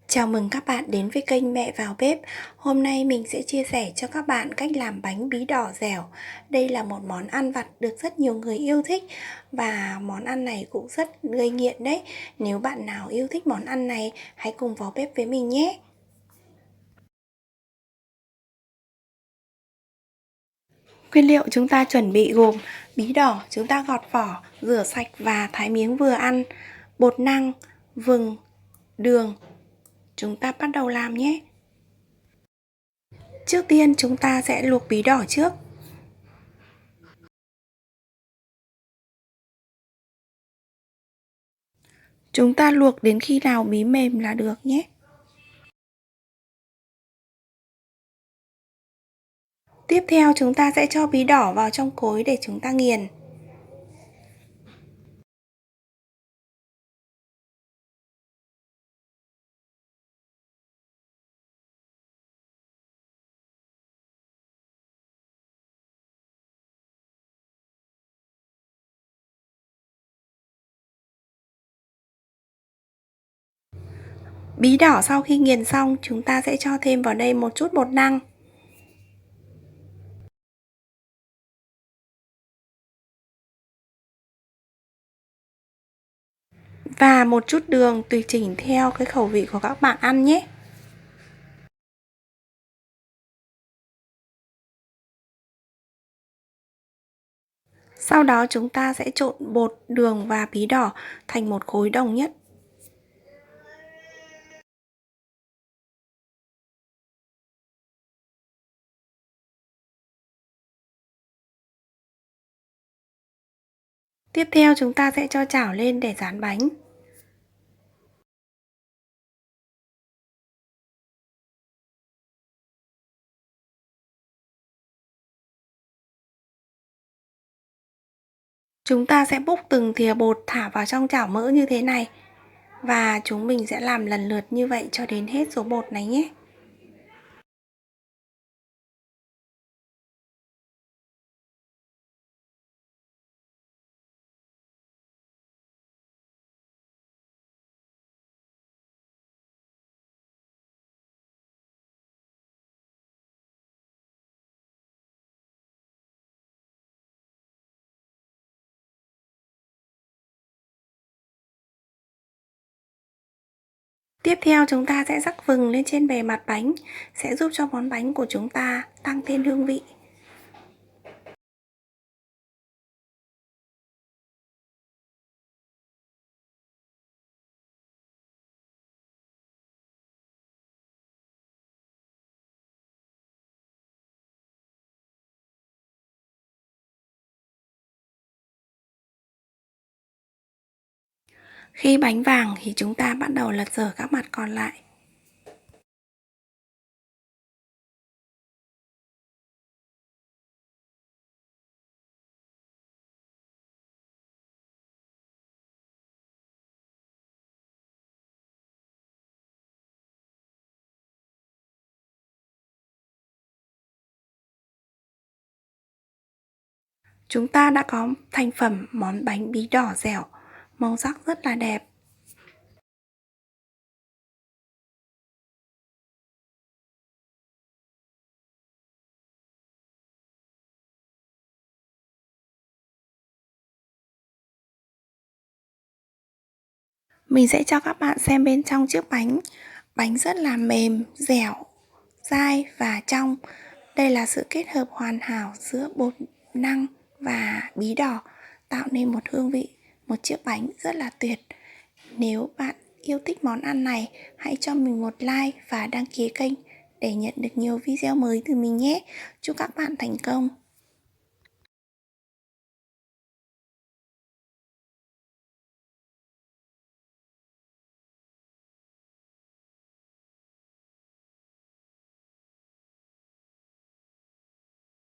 Chào mừng các bạn đến với kênh Mẹ vào bếp. Hôm nay mình sẽ chia sẻ cho các bạn cách làm bánh bí đỏ dẻo. Đây là một món ăn vặt được rất nhiều người yêu thích và món ăn này cũng rất gây nghiện đấy. Nếu bạn nào yêu thích món ăn này, hãy cùng vào bếp với mình nhé. Nguyên liệu chúng ta chuẩn bị gồm bí đỏ chúng ta gọt vỏ, rửa sạch và thái miếng vừa ăn, bột năng, vừng, đường. Chúng ta bắt đầu làm nhé. Trước tiên chúng ta sẽ luộc bí đỏ trước. Chúng ta luộc đến khi nào bí mềm là được nhé. Tiếp theo chúng ta sẽ cho bí đỏ vào trong cối để chúng ta nghiền. Bí đỏ sau khi nghiền xong, chúng ta sẽ cho thêm vào đây một chút bột năng. Và một chút đường tùy chỉnh theo cái khẩu vị của các bạn ăn nhé. Sau đó chúng ta sẽ trộn bột, đường và bí đỏ thành một khối đồng nhất. Tiếp theo chúng ta sẽ cho chảo lên để dán bánh. Chúng ta sẽ múc từng thìa bột thả vào trong chảo mỡ như thế này. Và chúng mình sẽ làm lần lượt như vậy cho đến hết số bột này nhé. Tiếp theo chúng ta sẽ rắc vừng lên trên bề mặt bánh, sẽ giúp cho món bánh của chúng ta tăng thêm hương vị. Khi bánh vàng thì chúng ta bắt đầu lật dở các mặt còn lại. Chúng ta đã có thành phẩm món bánh bí đỏ dẻo, màu sắc rất là đẹp. Mình sẽ cho các bạn xem bên trong chiếc bánh. Bánh rất là mềm, dẻo, dai và trong. Đây là sự kết hợp hoàn hảo giữa bột năng và bí đỏ, tạo nên một hương vị, một chiếc bánh rất là tuyệt. Nếu bạn yêu thích món ăn này, hãy cho mình một like và đăng ký kênh để nhận được nhiều video mới từ mình nhé. Chúc các bạn thành công!